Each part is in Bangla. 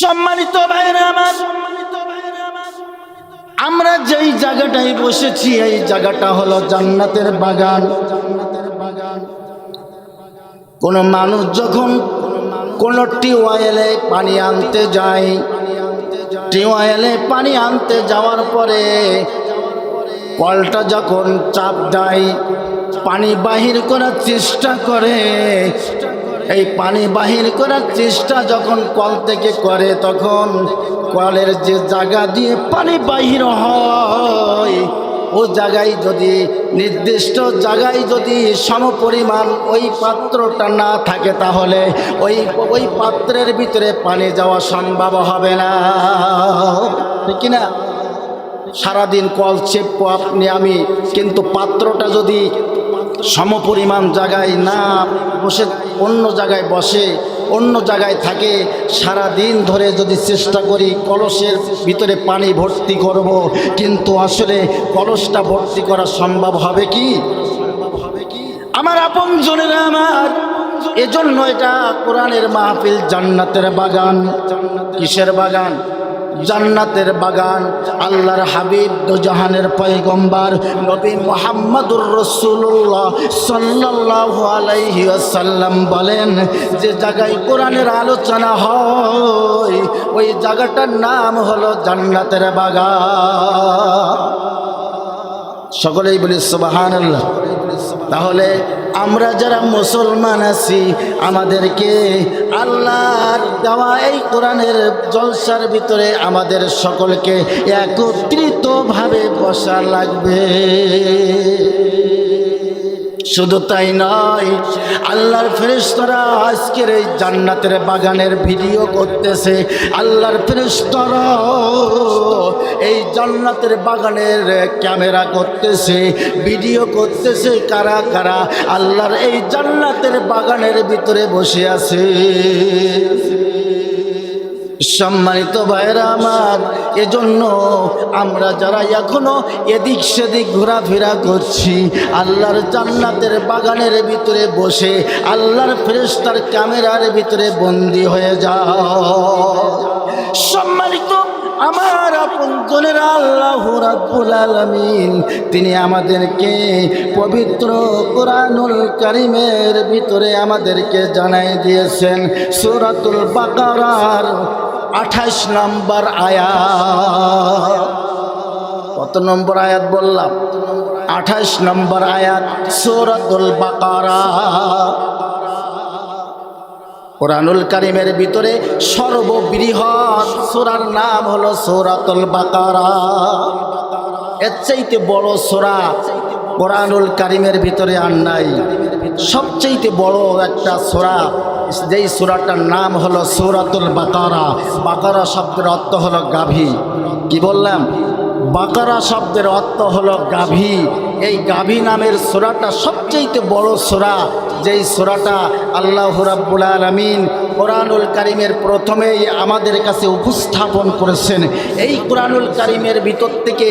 সম্মানিত ভাইরা আমার, আমরা যেই জায়গাটায় বসেছি এই জায়গাটা হলো জান্নাতের বাগান। কোন মানুষ যখন কোন টিউবওয়েলে পানি আনতে যায়, টিউবওয়েলে পানি আনতে যাওয়ার পরে কলটা যখন চাপ দেয়, পানি বাহির করার চেষ্টা করে, এই পানি বাহির করার চেষ্টা যখন কল থেকে করে, তখন কলের যে জায়গা দিয়ে পানি বাহির হয় ও জায়গায় যদি নির্দিষ্ট জায়গায় যদি সমপরিমাণ ওই পাত্রটা না থাকে, তাহলে ওই পাত্রের ভিতরে পানি যাওয়া সম্ভব হবে না, ঠিক না? সারাদিন কল চেপবো আপনি আমি, কিন্তু পাত্রটা যদি সমপরিমাণ জায়গায় না বসে অন্য জায়গায় বসে, অন্য জায়গায় থাকে, সারা দিন ধরে যদি চেষ্টা করি কলসের ভিতরে পানি ভর্তি করব, কিন্তু আসলে কলসটা ভর্তি করা সম্ভব হবে কি? আমার আপনজনেরা আমার, এজন্য এটা কোরআনের মাহফিল, জান্নাতের বাগান। কিসের বাগান? জান্নাতের বাগান। আল্লাহর হাবিব দুজাহানের পয়গম্বর নবী মুহাম্মদুর রাসূলুল্লাহ সাল্লাল্লাহু আলাইহি ওয়াসাল্লাম বলেন, যে জায়গায় কোরআনের আলোচনা হয় ওই জায়গাটার নাম হলো জান্নাতের বাগান। সকলেই বলি সুবহানাল্লাহ। তাহলে আমরা যারা মুসলমান আছি, আমাদেরকে আল্লাহর দেওয়া এই কোরআনের জলসার ভিতরে আমাদের সকলকে একত্রিতভাবে বসা লাগবে। শুধু তাই নয়, আল্লাহর ফেরেশতারা আজকের এই জান্নাতের বাগানের ভিডিও করতেছে। আল্লাহর ফেরেশতারা এই জান্নাতের বাগানের ক্যামেরা করতেছে, ভিডিও করতেছে। কারা কারা আল্লাহর এই জান্নাতের বাগানের ভিতরে বসে আছে? সম্মানিত ভাইরা আমার, এজন্য আমরা যারা এখনো এদিক সেদিক ঘোরাফেরা করছি, আল্লাহর জান্নাতের বাগানের ভিতরে বসে আল্লাহর ফেরেশতার ক্যামেরার ভিতরে বন্দী হয়ে যাও। সম্মানিত আমার আপনজনেরা, আল্লাহ রাব্বুল আলামিন তিনি আমাদেরকে পবিত্র কোরআনুল কারীমের ভিতরে আমাদেরকে জানাই দিয়েছেন সূরাতুল বাকারার 28 নম্বর আয়াত। কত নম্বর আয়াত বললাম? 28 নম্বর আয়াত সূরাতুল বাকারা। কোরআনুল কারীমের ভিতরে সর্ববৃহৎ সূরার নাম হলো সূরাতুল বাকারা। এর চাইতে বড় সূরা কোরআনুল কারীমের ভিতরে আর নাই। সবচেয়ে বড় একটা সূরা, যেই সূরাটার নাম হলো সূরাতুল বাকারা। বাকারা শব্দের অর্থ হলো গাভী। কি বললাম? বাকারা শব্দের অর্থ হলো গাভী। এই গাভী নামের সূরাটা সবচেয়ে বড় সূরা, যেই সূরাটা আল্লাহ রাব্বুল আলামিন কোরআনুল কারীমের প্রথমেই আমাদের কাছে উপস্থাপন করেছেন। এই কোরআনুল কারীমের ভিতর থেকে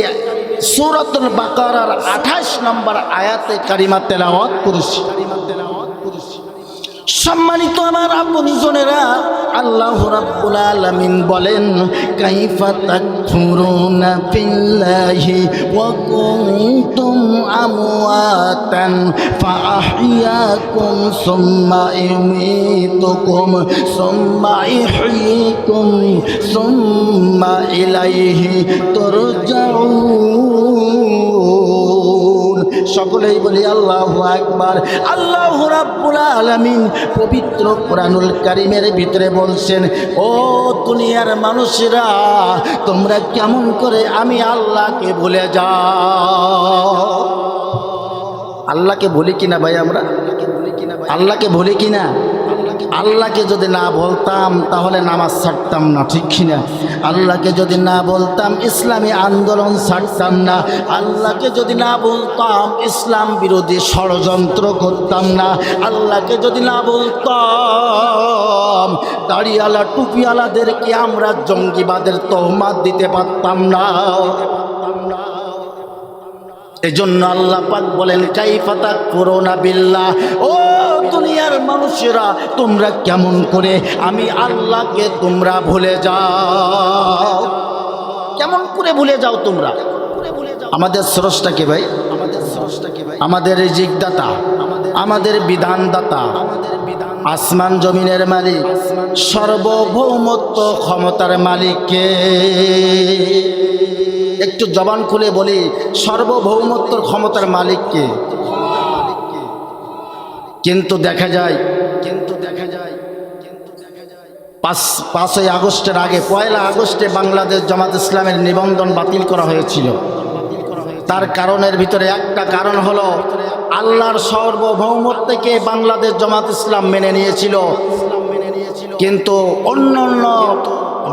সূরাতুল বাকারার 28 নম্বর আয়াতে কারিমা তেলাওয়াত করেছি। সম্মানিত আমার আপনজনেরা, আল্লাহ রাব্বুল আলামিন বলেন, কাইফা তাকফুরুনা বিল্লাহি ওয়া কুনতুম আমওয়াতান ফাআহইয়াকুম সুম্মা ইউমীতুকুম সুম্মা ইহয়ীকুম সুম্মা ইলাইহি তুরজাউন। সকলেই বলি আল্লাহু আকবার। আল্লাহ রাব্বুল আলামিন পবিত্র কোরআনুল কারীমের ভিতরে বলছেন, ও দুনিয়ার মানুষেরা, তোমরা কেমন করে আমি আল্লাহকে ভুলে যাও? আল্লাহকে ভুলি কিনা ভাই? আমরা আল্লাহকে ভুলি কিনা? আল্লাহকে যদি না বলতাম তাহলে নামাজ ছাড়তাম না, ঠিক কিনা? আল্লাহকে যদি না বলতাম ইসলামী আন্দোলন ছাড়তাম না। আল্লাহকে যদি না বলতাম ইসলাম বিরোধী ষড়যন্ত্র করতাম না। আল্লাহকে যদি না বলতাম দাড়িওয়ালা টুপিওয়ালাদেরকে আমরা জঙ্গিবাদের তহমাত দিতে পারতাম না। এজন্য আল্লাহ পাক বলেন কাইফা তাকফুরুনা বিল্লাহ, ও দুনিয়ার মানুষেরা তোমরা কেমন করে আমি আল্লাহকে তোমরা ভুলে যাও, কেমন করে ভুলে যাও তোমরা? আমাদের স্রষ্টা কে ভাই? আমাদের রিজিকদাতা, আমাদের বিধানদাতা, আসমান জমিনের মালিক, সার্বভৌমত্ব ক্ষমতার মালিক কে? একটু জবান খুলে বলি, সার্বভৌমত্বর ক্ষমতার মালিক কে? কিন্তু দেখা যায় 5ই আগস্টের আগে 1 আগস্টে বাংলাদেশ জামাত ইসলামের নিবন্ধন বাতিল করা হয়েছিল। তার কারণের ভিতরে একটা কারণ হলো আল্লাহর সার্বভৌমত্বকে বাংলাদেশ জামাত ইসলাম মেনে নিয়েছিল, কিন্তু অন্যান্য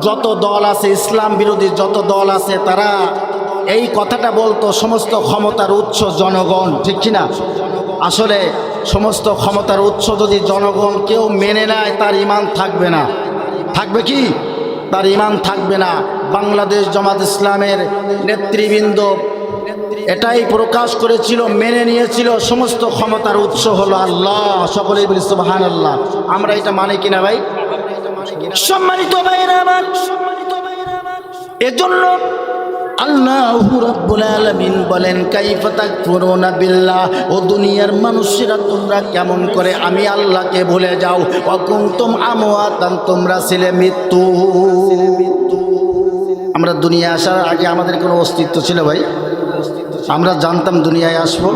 যত দল আছে, ইসলাম বিরোধী যত দল আছে, তারা এই কথাটা বলতো সমস্ত ক্ষমতার উৎস জনগণ, ঠিক কিনা? আসলে সমস্ত ক্ষমতার উৎস যদি জনগণ কেউ মেনে নেয় তার ঈমান থাকবে না। থাকবে কি? তার ঈমান থাকবে না। বাংলাদেশ জামাত ইসলামের নেতৃবৃন্দ এটাই প্রকাশ করেছিল, মেনে নিয়েছিল সমস্ত ক্ষমতার উৎস হলো আল্লাহ। সকলেই বলি সুবহানাল্লাহ। আমরা এটা মানি কিনা ভাই? সম্মানিত ভাইরা আমার, এজন্য আল্লাহু রাব্বুল আলামিন বলেন কাইফা তাকফুরুনা বিল্লাহ, ও দুনিয়ার মানুষেরা তোমরা কেমন করে আমি আল্লাহকে ভুলে যাও। ওয়া কুনতুম আমওয়াতান, তোমরা ছিলে মৃত্যু। আমরা দুনিয়া আসার আগে আমাদের কোনো অস্তিত্ব ছিল ভাই? আমরা জানতাম দুনিয়ায় আসবো?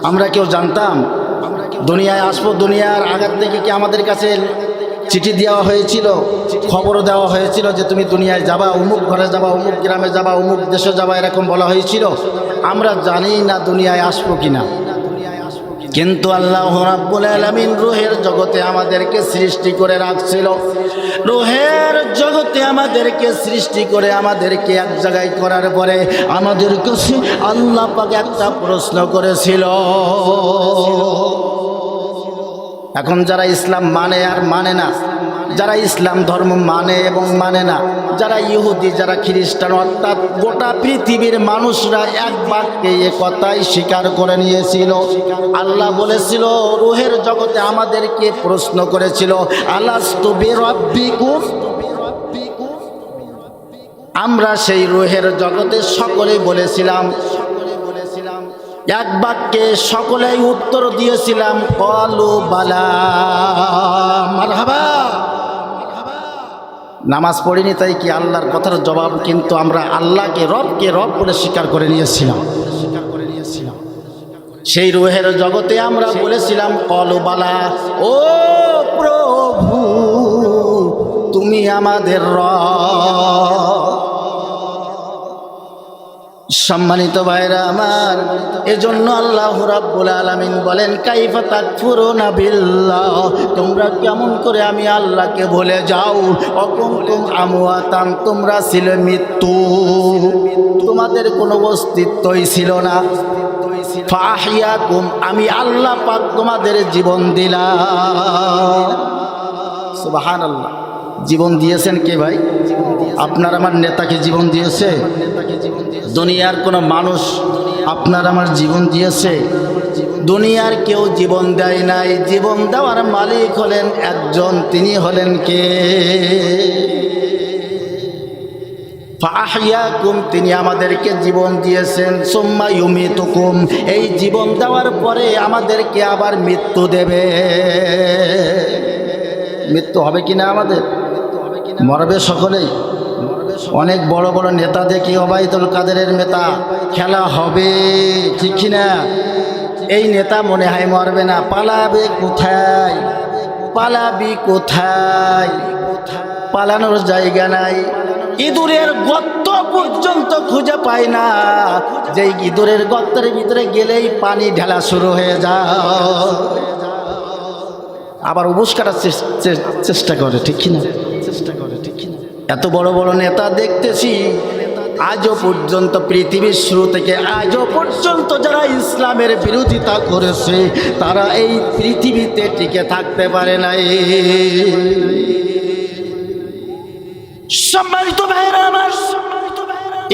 আমরা কেউ জানতাম দুনিয়ায় আসবো? দুনিয়ার আগার থেকে কি আমাদের কাছে চিঠি দেওয়া হয়েছিল, খবরও দেওয়া হয়েছিল যে তুমি দুনিয়ায় যাবা, অমুক ঘরে যাবা, অমুক গ্রামে যাবা, অমুক দেশে যাবা, এরকম বলা হয়েছিল? আমরা জানি না দুনিয়ায় আসবো কিনা। কিন্তু আল্লাহ রাব্বুল আলামিন রূহের জগতে আমাদেরকে সৃষ্টি করে রাখছিল। রূহের জগতে আমাদেরকে সৃষ্টি করে আমাদেরকে এক জায়গায় করার পরে আমাদের কাছে আল্লাহ পাক একটা প্রশ্ন করেছিল। এখন যারা ইসলাম মানে আর মানে না, যারা ইসলাম ধর্ম মানে এবং মানে না, যারা ইহুদি, যারা খ্রিস্টান, অর্থাৎ গোটা পৃথিবীর মানুষরা এক বাক্যে এ কথাই স্বীকার করে নিয়েছিল। আল্লাহ বলেছিল, রূহের জগতে আমাদেরকে প্রশ্ন করেছিল, আলাস্তু বিরাব্বিকুম। আমরা সেই রূহের জগতে সকলেই বলেছিলাম, এক বাক্যে সকলেই উত্তর দিয়েছিলাম, ক্বালু বালা মারহাবা। নামাজ পড়িনি তাই কি আল্লাহর কথার জবাব, কিন্তু আমরা আল্লাহকে রব বলে স্বীকার করে নিয়েছিলাম। সেই রূহের জগতে আমরা বলেছিলাম ক্বালু বালা, ও প্রভু তুমি আমাদের রব। সম্মানিত ভাইরা আমার, এজন্য আল্লাহ রাব্বুল আলামিন বলেন কাইফা তাকফুরুনা বিল্লাহ, তোমরা কেমন করে আমি আল্লাহকে ভুলে যাও। ওয়া কুনতুম আমওয়াতান, তোমরা ছিলে মৃত্যু, তোমাদের কোনো অস্তিত্বই ছিল না। ফাহিয়াকুম, আমি আল্লাহ পাক তোমাদের জীবন দিলাম। সুবহানাল্লাহ। জীবন দিয়েছেন কে ভাই? আপনার আমার নেতাকে জীবন দিয়েছে? দুনিয়ার কোনো মানুষ আপনার আমার জীবন দিয়েছে? দুনিয়ার কেউ জীবন দেয় নাই। জীবন দেওয়ার মালিক হলেন একজন, তিনি হলেন কে? ফাহিয়াকুম, তিনি আমাদেরকে জীবন দিয়েছেন। সুম্মা ইউমিতুকুম, এই জীবন দেওয়ার পরে আমাদেরকে আবার মৃত্যু দেবে। মৃত্যু হবে কিনা? আমাদের মরবে সকলেই। অনেক বড় বড় নেতা দেখি, ওবায়দুল কাদেরের নেতা, খেলা হবে, ঠিক কিনা? এই নেতা মনে হয় মরবে না। পালাবে কোথায়? পালাবি কোথায়? পালানোর জায়গা নাই। ইঁদুরের গর্ত পর্যন্ত খুঁজে পায় না, যেই ইঁদুরের গর্তের ভিতরে গেলেই পানি ঢালা শুরু হয়ে যায়, আবার উবুস কাটার চেষ্টা করে, ঠিক কিনা? এত বড় বড় নেতা দেখতেছি, আজও পর্যন্ত পৃথিবীর শুরু থেকে আজও পর্যন্ত যারা ইসলামের বিরোধিতা করেছে তারা এই পৃথিবীতে টিকে থাকতে পারে নাই। সম্মানিত ভাইরা আমার,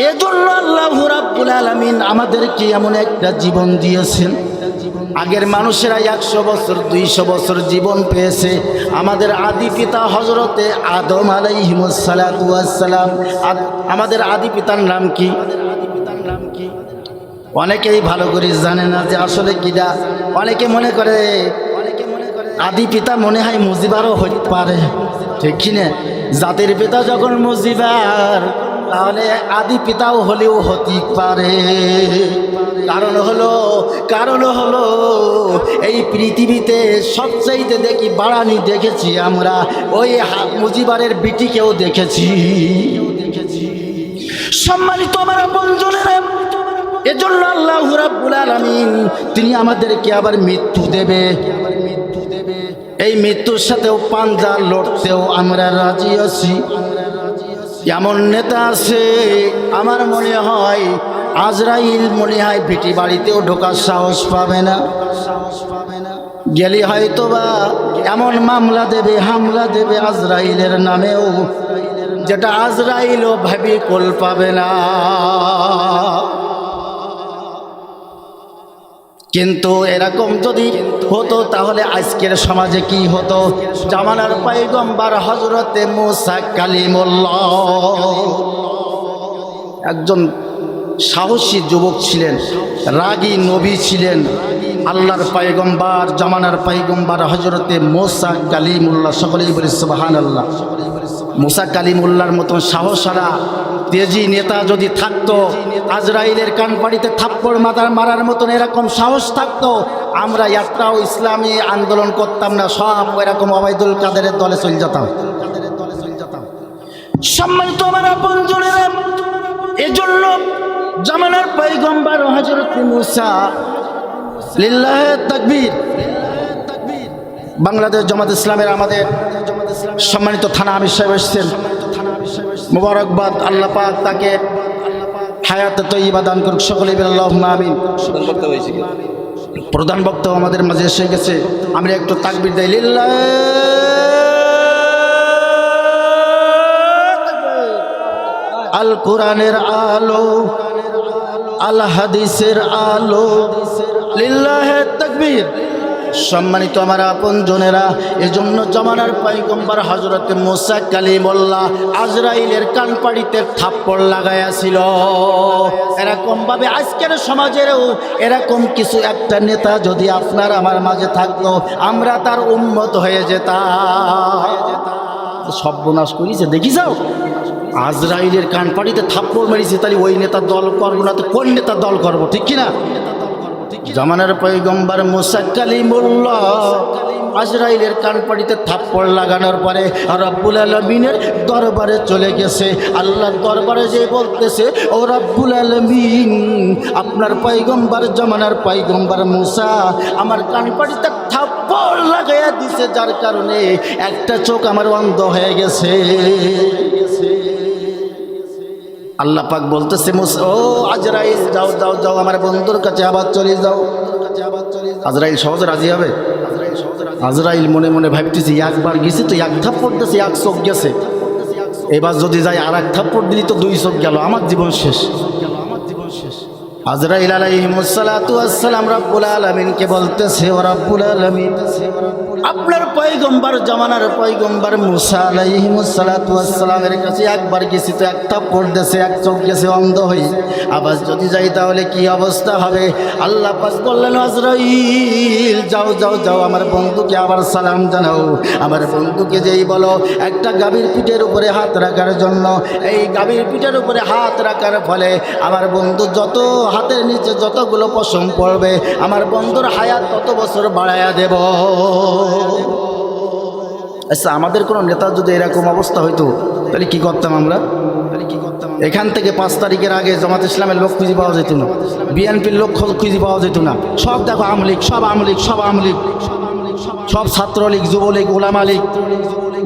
এজন্য আল্লাহ রাব্বুল আলামিন আমাদেরকে এমন একটা জীবন দিয়েছেন। আগের মানুষেরা 100 বছর 200 বছর জীবন পেয়েছে। আমাদের আদি পিতা হযরতে আদম আলাইহিস সালাতু ওয়াস সালাম, আমাদের আদি পিতার নাম কি? অনেকেই ভালো করে জানে না যে আসলে কিটা। অনেকে মনে করে আদি পিতা মনে হয় মুজিবারও হইতে পারে, ঠিক কি না? জাতির পিতা যখন মুজিবার, তাহলে আদি পিতাও হলেও হতে পারে। কারণ হলো এই পৃথিবীতে সবচাইতে দেখি বাড়ানি দেখেছি আমরা, ওই মুজিবারের বিটিকেও দেখেছি। সম্মানিত আমার বন্ধুরা, এজন্য আল্লাহ রাব্বুল আলামিন তিনি আমাদেরকে আবার মৃত্যু দেবে। এই মৃত্যুর সাথেও পাঞ্জা লড়তেও আমরা রাজি আছি। এমন নেতা আছে আমার মনে হয় আজরাইল মনে হয় ভিটি বাড়িতেও ঢোকার সাহস পাবে না। গেলে হয়তো বা এমন মামলা দেবে, হামলা দেবে আজরাইলের নামেও, যেটা আজরাইলও ভাবি কোল পাবে না। কিন্তু এরকম যদি হতো তাহলে আজকের সমাজে কি হতো? জামানার পয়গম্বর হযরতে মুসা কালিমুল্লাহ একজন সাহসী যুবক ছিলেন, রাগী নবী ছিলেন। আল্লাহর পয়গম্বর, জামানার পয়গম্বর হযরতে মুসা কালিমুল্লাহ, সকলেই বলি সুবহানাল্লাহ। মুসা কালিমুল্লাহর মতন সাহসারা তেজি নেতা যদি থাকতো, আজরাইলের কানপাড়িতে থাপ্পড় মারার মতন এরকম সাহস থাকতো, আমরা একটাও ইসলামী আন্দোলন করতাম না, সব এরকম ওবায়দুল কাদেরের দলে চলে যেতাম। সম্মানিত আমার বন্ধুরা, এজন্য জামানার পয়গম্বর হযরত মুসা, লিল্লাহে তাকবীর, বাংলাদেশ জামাত ইসলামের আমাদের সম্মানিত থানা আমির সাহেব এসেছেন, মুবারকবাদ। আল্লাহ পাক তাকে হায়াতে তয়্যিবা দান করুক, সকলেই বলেন আল্লাহুম্মা আমিন। প্রধান বক্তা আমাদের মাঝে এসে গেছে, আমরা একটু তাকবীর দেই। লিল্লাহে আল কোরআনের আলো, আল হাদিসের আলো, লিল্লাহে তাকবীর। সম্মানিত আমার আপনজনেরা, এজন্য জামানার পয়গম্বর হযরতে মুসা কালিমুল্লাহ আজরাইলের কানপাড়িতে থাপ্পড় লাগাইয়াছিল। এরকমভাবে আজকের সমাজেরও এরকম কিছু একটা নেতা যদি আপনার আমার মাঝে থাকতো, আমরা তার উম্মত হয়ে যেতাম। সর্বনাশ করেছে, দেখি যাও, আজরাইলের কানপাড়িতে থাপ্পড় মেরেছে, তাহলে ওই নেতার দল করবো না তো কোন নেতার দল করবো, ঠিক কিনা? জামানার পয়গম্বর মুসা কালিমুল্লাহ আজরাইলের কানপাড়িতে থাপ্পড় লাগানোর পরে রব্বুল আলামিনের দরবারে চলে গেছে। আল্লাহর দরবারে যে বলতেছে, ও রব্বুল আলামিন, আপনার পয়গম্বর জামানার পয়গম্বর মুসা আমার কানপাড়িতে থাপ্পড় লাগাইয়া দিছে, যার কারণে একটা চোখ আমার অন্ধ হয়ে গেছে। আল্লাহ পাক বলতেছে, ও আজরাইল, যাও যাও যাও, আমার বন্ধুর কাছে আবার চলে যাও। আজরাইল সহজে রাজি হবে? আজরাইল মনে মনে ভাবতেছে, একবার গেছে তো এক থাপ্পড় দিয়েছে, এক চোখ গেছে, এবার যদি যাই আর এক থাপ্পড় দিলি তো 2 চোখ গেল, আমার জীবন শেষ। আজরাইল আলাইহিস সালাতু ওয়াস সালাম রব্বুল আলামিনকে বলতেছে, ও রব্বুল আলামিন, আপনার পয়গম্বর জামানার পয়গম্বর মুসা আলাইহিস সালাতু ওয়াস সালামের কাছে একবার গেছি তো এক থাপ্পড় দিয়েছে, এক চোখ গেছে অন্ধ হই, আবার যদি যাই তাহলে কি অবস্থা হবে? আল্লাহ পাক বললেন, আজরাইল, যাও যাও যাও, আমার বন্ধুকে আবার সালাম জানাও। আমার বন্ধুকে যেই বলো একটা গাভীর পিঠের উপরে হাত রাখার জন্য, এই গাভীর পিঠের উপরে হাত রাখার ফলে আমার বন্ধু যত হাতের নিচে যতগুলো পশম পড়বে, আমার বন্ধুর হায়াত তত বছর বাড়াইয়া দেব। আচ্ছা, আমাদের কোনো নেতা যদি এরকম অবস্থা হইতো তাহলে কি করতাম আমরা? এখান থেকে 5 তারিখের আগে জামাত ইসলামের লোক খুঁজে পাওয়া যেত না, বিএনপির লোক খুঁজে পাওয়া যেত না। সব দেখো আওয়ামী লীগ, সব আওয়ামী লীগ, সব আওয়ামী লীগ, সব ছাত্রলীগ, যুবলীগ, ওলামা লীগ,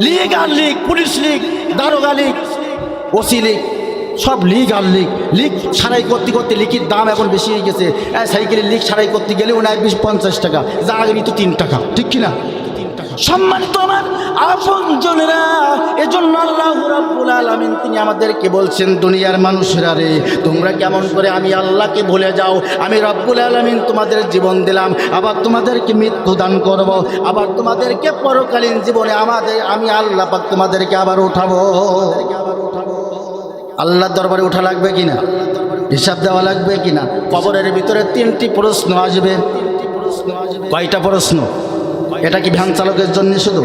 লীগ আর লীগ, পুলিশ লীগ, দারোগা লীগ, ওসি লীগ, সব লীগ আর লীগ। লীগ সারাই করতে করতে লিখির দাম এখন বেশি হয়ে গেছে। সাইকেলের লীগ সারাই করতে গেলেও না 20-50 টাকা, যা আগে নিত 3 টাকা, ঠিক কিনা? সম্মানিত আমার আপনজনেরা, এজন্য আল্লাহ রাব্বুল আলামিন তিনি আমাদেরকে বলছেন, দুনিয়ার মানুষেরা রে, তোমরা কেমন করে আমি আল্লাহকে ভুলে যাও? আমি রাব্বুল আলামিন তোমাদের জীবন দিলাম, আবার তোমাদেরকে মৃত্যু দান করব, আবার তোমাদেরকে পরকালীন জীবনে আমি আল্লাহ পাক তোমাদেরকে আবার উঠাবো। আল্লাহর দরবারে উঠা লাগবে কিনা? হিসাব দেওয়া লাগবে কিনা? কবরের ভিতরে 3টি প্রশ্ন আসবে। কয়টা প্রশ্ন? এটা কি ভ্যান চালকের জন্য শুধু?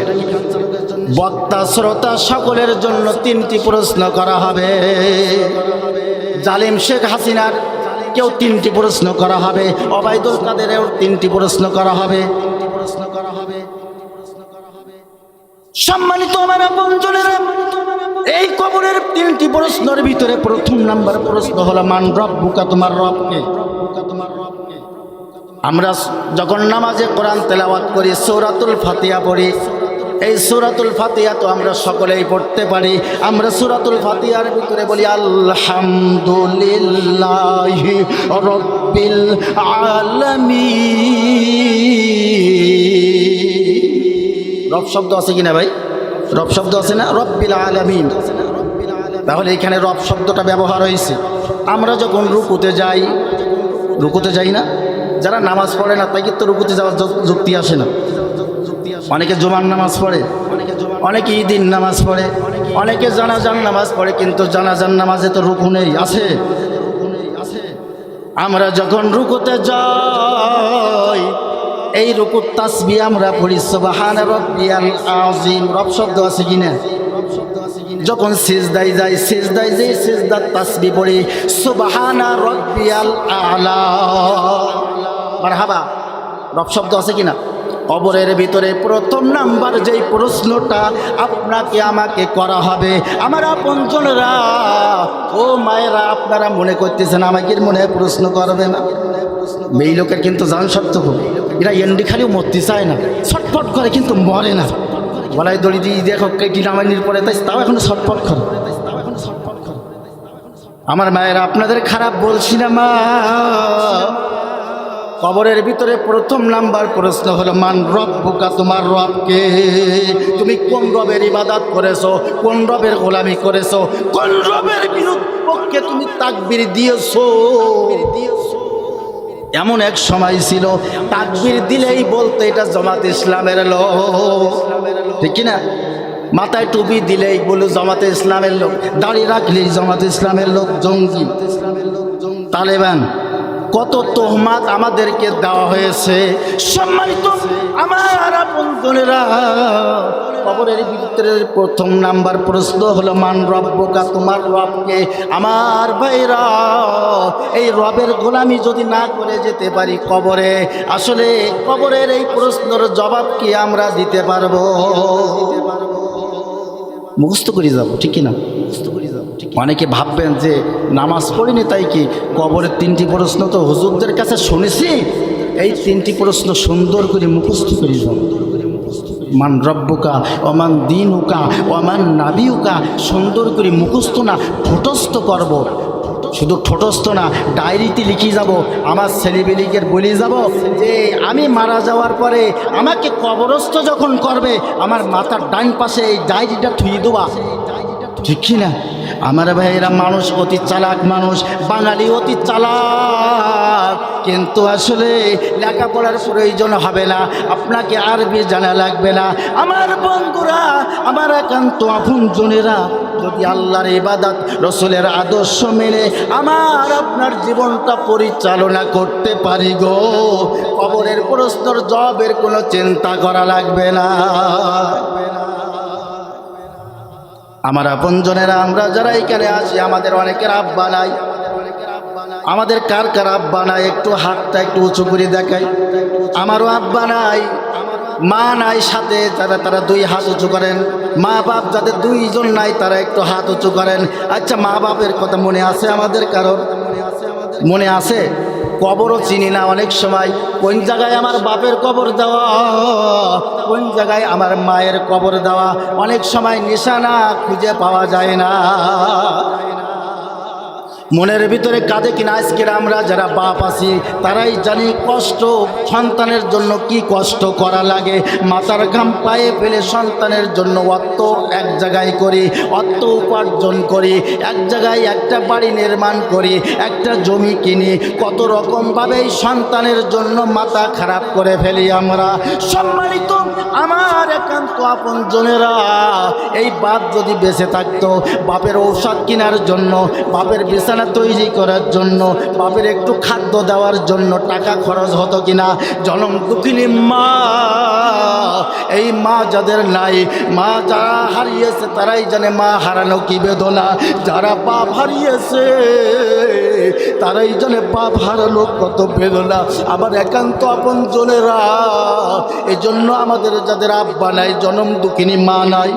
বক্তা শ্রোতা সকলের জন্য 3টি প্রশ্ন করা হবে। জালিম শেখ হাসিনার কেউ 3টি প্রশ্ন করা হবে, ওবায়দুল কাদেরেও 3টি প্রশ্ন করা হবে। সম্মানিত আমার আপনজনেরা, এই কবরের 3টি প্রশ্নের ভিতরে প্রথম নাম্বার প্রশ্ন হলো মান রব্বুকা, তোমার রবকে। আমরা যখন নামাজে কোরআন তেলাওয়াত করি, সূরাতুল ফাতিহা পড়ি, এই সূরাতুল ফাতিহা তো আমরা সকলেই পড়তে পারি। আমরা সূরাতুল ফাতিহার ভিতরে বলি আলহামদুলিল্লাহি রাব্বিল আলামিন। রব শব্দ আছে কিনা ভাই? রব শব্দ আছে না? রব্বিল আলামিন। তাহলে এখানে রব শব্দটা ব্যবহার হয়েছে। আমরা যখন রুকুতে যাই না, যারা নামাজ পড়ে না তাই কিন্তু রুকুতে যাওয়ার যুক্তি আসে না। অনেকে জুমার নামাজ পড়ে, অনেকে ঈদের নামাজ পড়ে, অনেকে জানাজার নামাজ পড়ে, কিন্তু জানাজার নামাজে তো রুকু নেই, আছে? আমরা যখন রুকুতে যাই, এই রুকুর তাসবিহ আমরা পড়ি সুবহানা রাব্বিয়াল আযীম। রব শব্দ আছে কিনা? যখন সিজদায় যাই, সিজদার তাসবিহ পড়ি সুবহানা রাব্বিয়াল আ'লা। মারহাবা। রব শব্দ আছে কিনা? কবরের ভিতরে প্রথম নাম্বার যেই প্রশ্নটা আপনাকে আমাকে করা হবে, আমার আপনজনেরা, ও মায়েরা, আপনারা মনে করতেছেন আমাকে মনে প্রশ্ন করবে না? এই লোকের কিন্তু জান সত্য খুব, এরা এন্ডি খালিও মরতে চায় না, ছটফট করে কিন্তু মরে না। গলায় দড়ি দিয়ে দেখো কেটি নামানির পরে তাও এখনো ছটফট করে। আমার মায়েরা, আপনাদের খারাপ বলছি না মা। কবরের ভিতরে প্রথম নাম্বার প্রশ্ন হলো মান রব্বুকা, তোমার রবকে। তুমি কোন রবের ইবাদত করেছো? কোন রবের গোলামি করেছো? কোন রবের বিরুদ্ধে তুমি তাকবীর দিয়েছো? এমন এক সময় ছিল তাকবীর দিলেই বলতো এটা জামাত ইসলামের লোক, ঠিক কিনা? মাথায় টুপি দিলেই বলো জামাতে ইসলামের লোক, দাড়ি রাখলেই জামাত ইসলামের লোক, জঙ্গি, তালেবান, কত তোহমাত আমাদেরকে দেওয়া হয়েছে। সম্মানিত আমার আপনজনেরা, কবরের ভিতরে প্রথম নাম্বার প্রশ্ন হলো মান রব্বুকা, তোমার রবকে। আমার ভাইরা, এই রবের গোলামি যদি না করে যেতে পারি কবরে, আসলে কবরের এই প্রশ্নের জবাব কি আমরা দিতে পারবো? মুখস্থ করে যাবো, ঠিক কিনা? অনেকে ভাববেন যে নামাজ পড়িনি তাই কি কবরের 3টি প্রশ্ন তো হুজুরদের কাছে শুনেছি, এই 3টি প্রশ্ন সুন্দর করে মুখস্থ করে যাবো। মান রব্বুকা, ওমান দীনুকা, ওমান নাবিউকা, সুন্দর করে মুখস্থ না ঠোঁটস্থ করব। শুধু ঠোঁটস্থ না, ডায়েরিতে লিখে যাব। আমার ছেলেবেলিকে বলে যাব যে আমি মারা যাওয়ার পরে আমাকে কবরস্থ যখন করবে, আমার মাথার ডান পাশে এই ডায়েরিটা থুয়ে দেওয়া, ঠিক কিনা? আমার ভাইয়েরা, মানুষ অতি চালাক, মানুষ বাঙালি অতি চালাক, কিন্তু আসলে লেখাপড়ার প্রয়োজন হবে না, আপনাকে আরবি জানা লাগবে না। আমার বন্ধুরা, আমার একান্ত আপনজনেরা, যদি আল্লাহর ইবাদত, রসুলের আদর্শ মেনে আমার আপনার জীবনটা পরিচালনা করতে পারি গো, কবরের প্রশ্নের জবাবের কোনো চিন্তা করা লাগবে না। আমার আপনজনেরা, আমরা যারা এখানে আছি, আমাদের অনেকের আব্বা নাই। আমাদের কার কার আব্বা নাই? একটু হাতটা একটু উঁচু করে দেখাই। আমারও আব্বা নাই, মা নাই, সাথে তারা 2 হাত উঁচু করেন। মা বাপ যাদের 2 জন নাই তারা একটু হাত উঁচু করেন। আচ্ছা, মা বাপের কথা মনে আছে আমাদের কারোর? মনে আছে? কবরও চিনি না অনেক সময়, কোন জায়গায় আমার বাপের কবর দেওয়া, কোন জায়গায় আমার মায়ের কবর দেওয়া, অনেক সময় নিশানা খুঁজে পাওয়া যায় না। মনের ভিতরে কাঁদে কিনা আজকের আমরা যারা বাপ আছি তারাই জানি কষ্ট সন্তানের জন্য কি কষ্ট করা লাগে। মাথার ঘাম পায়ে ফেলে সন্তানের জন্য অর্থ এক জায়গায় করি, অর্থ উপার্জন করি, এক জায়গায় একটা বাড়ি নির্মাণ করি, একটা জমি কিনি, কত রকমভাবে সন্তানের জন্য মাথা খারাপ করে ফেলি আমরা। সম্মানিত আমার একান্ত আপনজনেরা, এই বাপ যদি বেঁচে থাকতো বাপের ঔষধ কেনার জন্য, বাপের বিছানা তৈরি করার জন্য, বাপের একটু খাদ্য দেওয়ার জন্য টাকা খরচ হতো কিনা? জনম দুঃখিনী মা, এই মা যাদের নাই, মা যারা হারিয়েছে তারাই জানে মা হারানো কি বেদনা। যারা বাপ হারিয়েছে তারাই জানে বাপ হারানো কত বেদনা। আবার একান্ত আপনজনেরা, এই জন্য আমাদের যাদের আব্বা নাই, জনম দুঃখিনী মা নাই,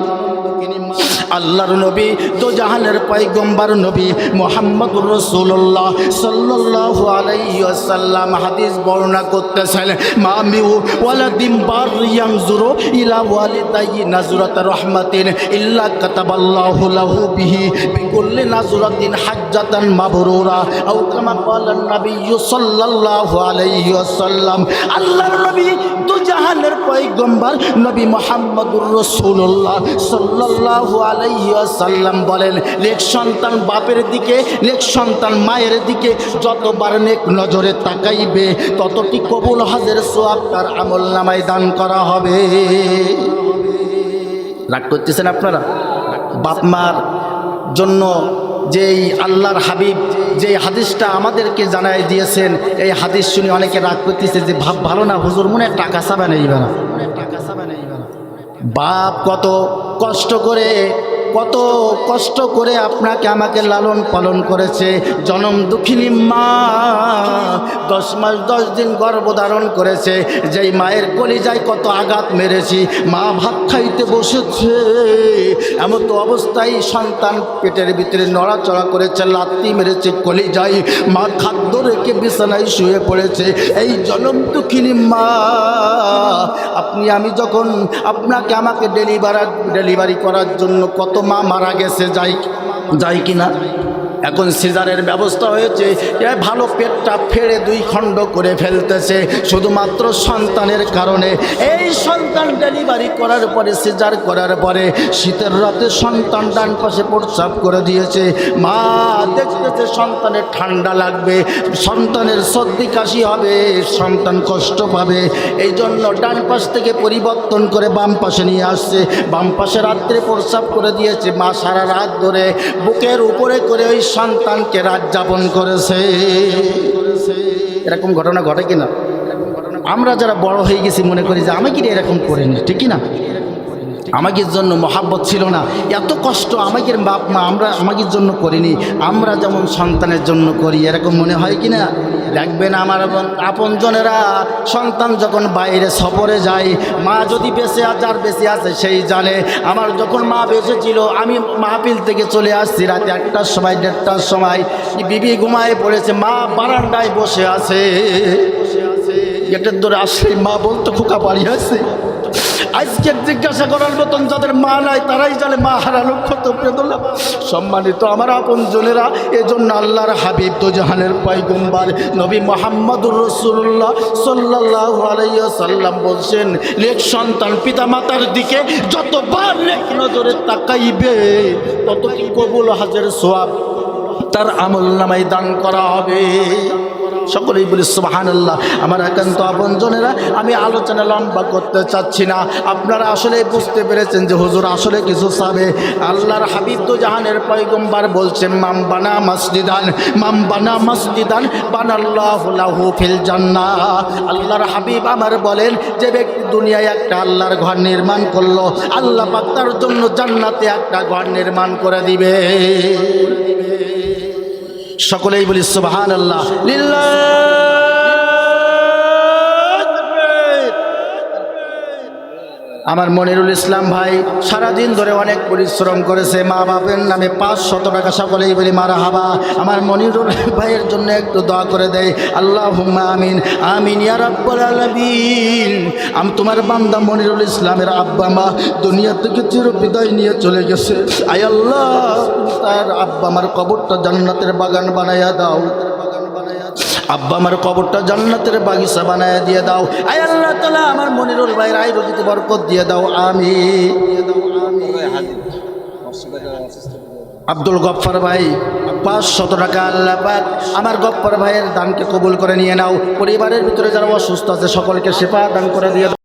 আল্লাহর নবী তো জাহানের পয়গম্বর নবী মুহাম্মদুর রাসূলুল্লাহ সাল্লাল্লাহু আলাইহি ওয়াসাল্লাম হাদিস বর্ণনা করতেছেন, মা মিউ ওয়ালাদিন বারয়ানজুরু ইলা ওয়ালিদাইহি নাজরাত রাহমাতিন ইল্লা কাতাবাল্লাহু লাহু বিহি বিকুল্লি নাজরাতিন হাজ্জাতান মাবরুরা আও কামা ক্বালান নবী সাল্লাল্লাহু আলাইহি ওয়াসাল্লাম। আল্লাহর নবী তো জাহানের পয়গম্বর নবী মুহাম্মদুর রাসূলুল্লাহ সাল্লাল্লাহু আলাইহি ওয়াসাল্লাম বলেন, নেক সন্তান বাপের দিকে, নেক সন্তান মায়ের দিকে যতবার নেক নজরে তাকাইবে ততটি কবুল হজের সওয়াব তার আমলনামায় দান করা হবে। রাগ করতেছেন আপনারা? বাপ মার জন্য যেই আল্লাহর হাবিব যে হাদিসটা আমাদেরকে জানাই দিয়েছেন, এই হাদিস শুনে অনেকে রাগ করতেছে যে ভাব ভালো না হুজুর, মনে টাকা চাবা নেই না। বাপ কত কষ্ট করে আপনাকে আমাকে লালন পালন করেছে। জনম দুঃখিনী মা 10 মাস 10 দিন গর্ভধারণ করেছে, যেই মায়ের কলিজায় কত আঘাত মেরেছি। মা ভাত খাইতে বসেছে, এমন তো অবস্থায় সন্তান পেটের ভিতরে নড়াচড়া করেছে, লাত্তি মেরেছে কলিজায়, মা খাদ্য রেখে বিছানায় শুয়ে পড়েছে। এই জনম দুঃখিনী মা, আপনি আমি যখন আপনাকে আমাকে ডেলিভারি করার জন্য কত মা মারা গেছে, যাই কিনা? এখন সিজারের ব্যবস্থা হয়েছে, ভালো পেটটা ফেড়ে 2 খণ্ড করে ফেলতেছে শুধুমাত্র সন্তানের কারণে। এই সন্তান ডেলিভারি করার পরে, সিজার করার পরে শীতের রাতে সন্তান ডান পাশে প্রস্রাব করে দিয়েছে। মা দেখতেছে সন্তানের ঠান্ডা লাগবে, সন্তানের সর্দি কাশি হবে, সন্তান কষ্ট পাবে, এই জন্য ডান পাশ থেকে পরিবর্তন করে বাম পাশে নিয়ে আসছে। বাম পাশে রাত্রে প্রস্রাব করে দিয়েছে। মা সারা রাত ধরে বুকের উপরে করে ওই সন্তানকে রাত যাপন করেছে। এরকম ঘটনা ঘটে কিনা? আমরা যারা বড় হয়ে গেছি মনে করি যে আমাকে এরকম করিনি, ঠিক কিনা? আমাদের জন্য মহাব্বত ছিল না, এত কষ্ট আমাদের বাপ মা আমাদের জন্য করিনি, আমরা যেমন সন্তানের জন্য করি, এরকম মনে হয় কিনা? দেখবেন আমার আপনজনেরা, সন্তান যখন বাইরে সফরে যায়, মা যদি বেঁচে আছে আর বেঁচে আছে সেই জানে। আমার যখন মা বেঁচে ছিল, আমি মাহফিল থেকে চলে আসছি রাতে 1টার সময় 1:30টার সময়, বিবি ঘুমায় পড়েছে, মা বারান্দায় বসে আছে, গেটের ধরে আসলে মা বলতো খোকা বাড়ি আছে। আজকে জিজ্ঞাসা করার মতন যাদের মা নাই তারাই জানে মা হারানো কত বেদনা। সম্মানিত আমার আপনজনেরা, এজন্য আল্লাহর হাবিব তো জাহানের পয়গম্বর নবী মুহাম্মদুর রাসূলুল্লাহ সাল্লাল্লাহু আলাইহি ওয়াসাল্লাম বলছেন, নেক সন্তান পিতা মাতার দিকে যতবার নেক নজরে তাকাইবে ততটি কবুল হজের সওয়াব তার আমলনামায় দান করা হবে। সকলেই বলি সুবহানাল্লাহ। আমার একান্ত আপনজনেরা, আমি আলোচনা লম্বা করতে চাচ্ছি না, আপনারা আসলে বুঝতে পেরেছেন যে হুজুর আসলে কিছু চাবে। আল্লাহর হাবিব তো জাহানের পয়গম্বর বলছেন, মাম বানা মাসজিদান বানাল্লাহু লাহু ফিল জান্নাহ। আল্লাহর হাবিব আমার বলেন, যে ব্যক্তি দুনিয়ায় একটা আল্লাহর ঘর নির্মাণ করলো, আল্লাহ পাক তার জন্য জান্নাতে একটা ঘর নির্মাণ করে দিবে। সকলেই বলি সুবহানাল্লাহ। লিল্লাহ আমার মনিরুল ইসলাম ভাই সারাদিন ধরে অনেক পরিশ্রম করেছে, মা বাপের নামে 500 টাকা সকলেই বলি মারহাবা। আমার মনিরুল ভাইয়ের জন্য একটু দোয়া করে দেয়, আল্লাহুম্মা আমিন আমিন ইয়া রাব্বাল আলামিন। আমি তোমার বান্দা মনিরুল ইসলামের আব্বা মা দুনিয়া থেকে চির বিদায় নিয়ে চলে গেছে। আয় আল্লাহ, তার আব্বা আমার কবরটা জান্নাতের বাগান বানাইয়া দাও, আব্বা আমার কবরটা জান্নাতের বাগিচা বানায় দিয়ে দাও। আয় আল্লাহ তাআলা আমার মনিরুল ভাইয়ের আয় রুজিতে বরকত দিয়ে দাও, আমিন। আব্দুল গফফার ভাই 500 টাকা, আল্লাহ পাক আমার গফফার ভাইয়ের দানকে কবুল করে নিয়ে নাও। পরিবারের ভিতরে যারা অসুস্থ আছে সকলকে শিফা দান করে দিয়ে দাও।